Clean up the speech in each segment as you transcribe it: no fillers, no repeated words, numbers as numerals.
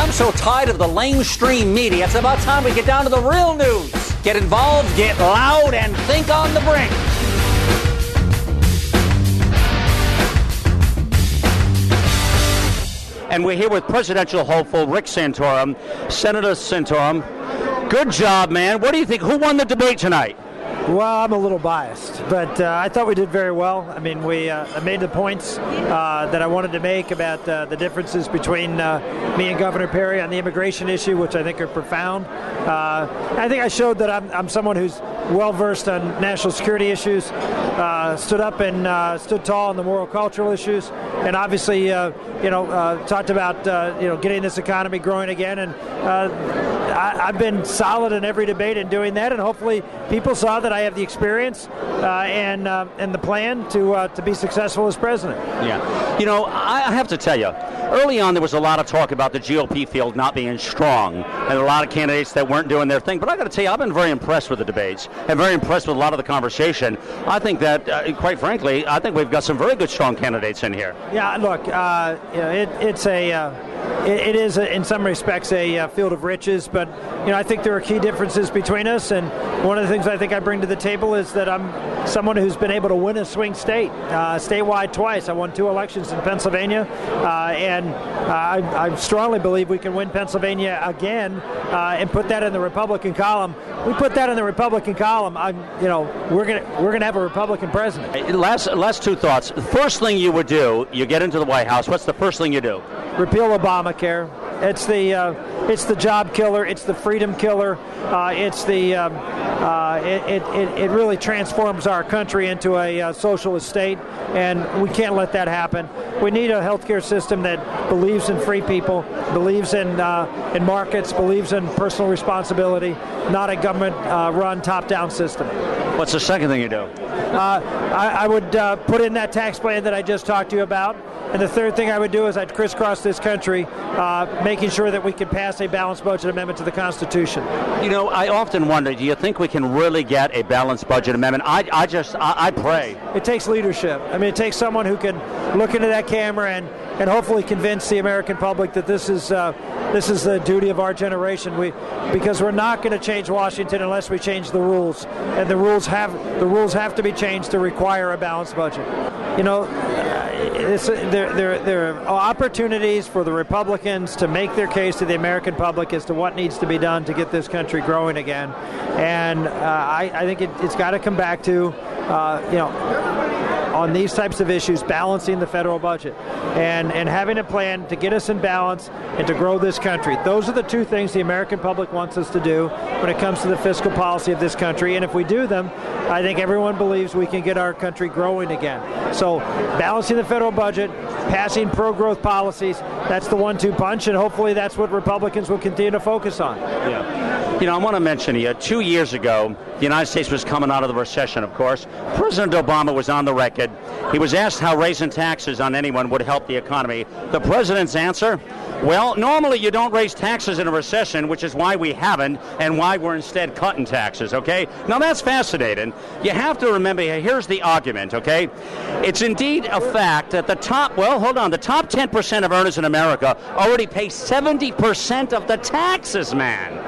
I'm so tired of the lamestream media. It's about time we get down to the real news. Get involved, get loud, and think on the brink. And we're here with presidential hopeful Rick Santorum. Senator Santorum, good job, man. What do you think? Who won the debate tonight? Well, I'm a little biased, but I thought we did very well. I mean, I made the points that I wanted to make about the differences between me and Governor Perry on the immigration issue, which I think are profound. I think I showed that I'm someone who's well-versed on national security issues, stood up and stood tall on the moral cultural issues, and obviously, talked about, getting this economy growing again. And I've been solid in every debate in doing that, and hopefully people saw that I have the experience and the plan to be successful as president. Yeah. I have to tell you, early on there was a lot of talk about the GOP field not being strong and a lot of candidates that weren't doing their thing. But I got to tell you, I've been very impressed with the debates and very impressed with a lot of the conversation. I think that, quite frankly, I think we've got some very good, strong candidates in here. Yeah, look, it is, in some respects, a field of riches, but I think there are key differences between us, and one of the things I think I bring to the table is that I'm someone who's been able to win a swing state, statewide twice. I won 2 elections in Pennsylvania, and I strongly believe we can win Pennsylvania again and put that in the Republican column. We put that in the Republican column, we're gonna have a Republican president. Last 2 thoughts. The first thing you would do, you get into the White House, what's the first thing you do? Repeal Obamacare. It's the job killer. It's the freedom killer. It really transforms our country into a socialist state, and we can't let that happen. We need a healthcare system that believes in free people, believes in markets, believes in personal responsibility, not a government-run top-down system. What's the second thing you do? I would put in that tax plan that I just talked to you about. And the third thing I would do is I'd crisscross this country, making sure that we could pass a balanced budget amendment to the Constitution. I often wonder, do you think we can really get a balanced budget amendment? I pray. It takes leadership. I mean, it takes someone who can look into that camera and hopefully convince the American public that this is the duty of our generation. Because we're not going to change Washington unless we change the rules, and the rules have to be changed to require a balanced budget. There are opportunities for the Republicans to make their case to the American public as to what needs to be done to get this country growing again, and I think it's got to come back to on these types of issues, balancing the federal budget and having a plan to get us in balance and to grow this country. Those are the 2 things the American public wants us to do when it comes to the fiscal policy of this country. And if we do them, I think everyone believes we can get our country growing again. So balancing the federal budget, passing pro-growth policies, that's the 1-2 punch, and hopefully that's what Republicans will continue to focus on. Yeah. I want to mention here, 2 years ago, the United States was coming out of the recession, of course. President Obama was on the record. He was asked how raising taxes on anyone would help the economy. The president's answer? Well, normally you don't raise taxes in a recession, which is why we haven't and why we're instead cutting taxes, okay? Now, that's fascinating. You have to remember, here's the argument, okay? It's indeed a fact that the top 10% of earners in America already pay 70% of the taxes, man.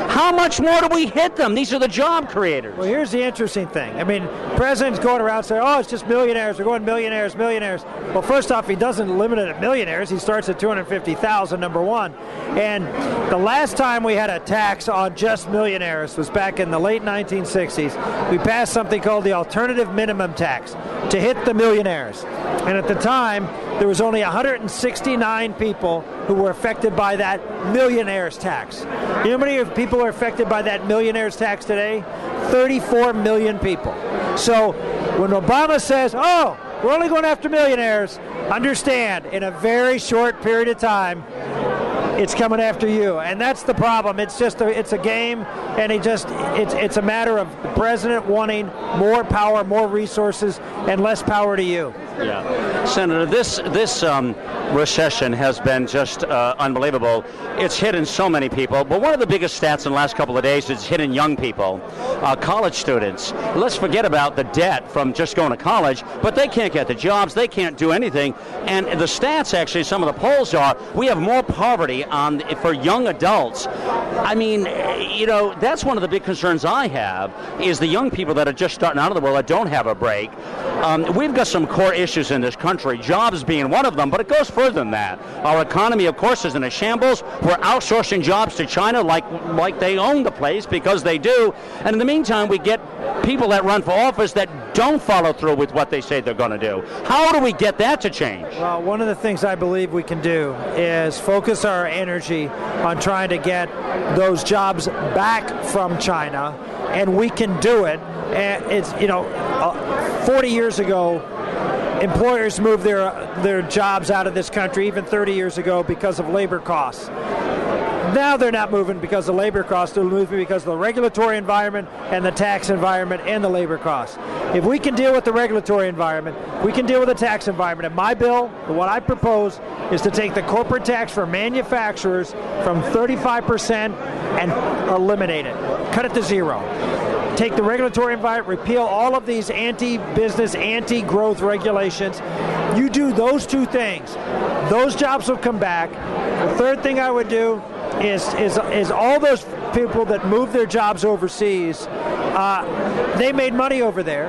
How much more do we hit them? These are the job creators. Well, here's the interesting thing. I mean, presidents going around saying, it's just millionaires. We're going millionaires. Well, first off, he doesn't limit it at millionaires. He starts at $250,000, number one. And the last time we had a tax on just millionaires was back in the late 1960s. We passed something called the alternative minimum tax to hit the millionaires. And at the time, there was only 169 people who were affected by that millionaire's tax. You know how many people are affected by that millionaire's tax today? 34 million people. So when Obama says, we're only going after millionaires, understand, in a very short period of time, it's coming after you, and that's the problem. It's a game, and it's a matter of the president wanting more power, more resources, and less power to you. Yeah, Senator, this recession has been just unbelievable. It's hitting so many people, but one of the biggest stats in the last couple of days is hitting young people, college students. Let's forget about the debt from just going to college, but they can't get the jobs, they can't do anything, and the stats actually, some of the polls are, we have more poverty for young adults. I mean, you know, that's one of the big concerns I have, is the young people that are just starting out of the world that don't have a break. We've got some core issues in this country, jobs being one of them, but it goes further than that. Our economy, of course, is in a shambles. We're outsourcing jobs to China like they own the place, because they do. And in the meantime, we get people that run for office that don't follow through with what they say they're going to do. How do we get that to change? Well, one of the things I believe we can do is focus our energy on trying to get those jobs back from China, and we can do it. And it's, 40 years ago, employers moved their jobs out of this country, even 30 years ago, because of labor costs. Now they're not moving because of labor costs, they're moving because of the regulatory environment and the tax environment and the labor costs. If we can deal with the regulatory environment, we can deal with the tax environment. And my bill, what I propose, is to take the corporate tax for manufacturers from 35% and eliminate it. Cut it to zero. Take the regulatory environment, repeal all of these anti-business, anti-growth regulations. You do those two things, those jobs will come back. The third thing I would do is all those people that move their jobs overseas, they made money over there,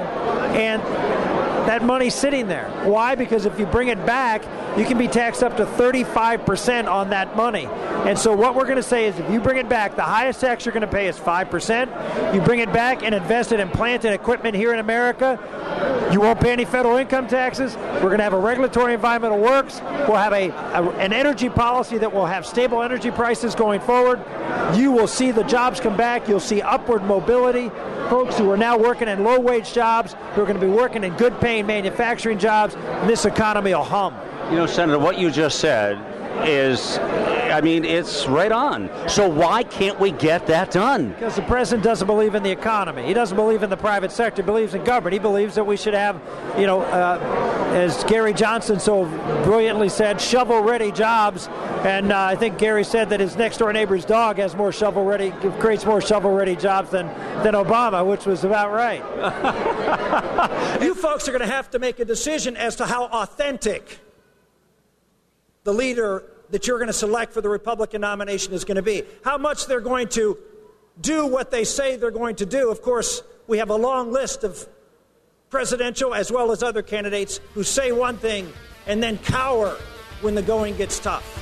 and that money's sitting there. Why? Because if you bring it back, you can be taxed up to 35% on that money. And so what we're going to say is, if you bring it back, the highest tax you're going to pay is 5%. You bring it back and invest it in plant and equipment here in America, you won't pay any federal income taxes. We're going to have a regulatory environment that works. We'll have an energy policy that will have stable energy prices going forward. You will see the jobs come back. You'll see upward mobility. Folks who are now working in low-wage jobs, who are going to be working in good-paying manufacturing jobs, and this economy will hum. You know, Senator, what you just said is, I mean, it's right on. So why can't we get that done? Because the president doesn't believe in the economy. He doesn't believe in the private sector. He believes in government. He believes that we should have, as Gary Johnson so brilliantly said, shovel-ready jobs. And I think Gary said that his next-door neighbor's dog has more creates more shovel-ready jobs than Obama, which was about right. You folks are going to have to make a decision as to how authentic the leader that you're going to select for the Republican nomination is going to be. How much they're going to do what they say they're going to do. Of course, we have a long list of presidential as well as other candidates who say one thing and then cower when the going gets tough.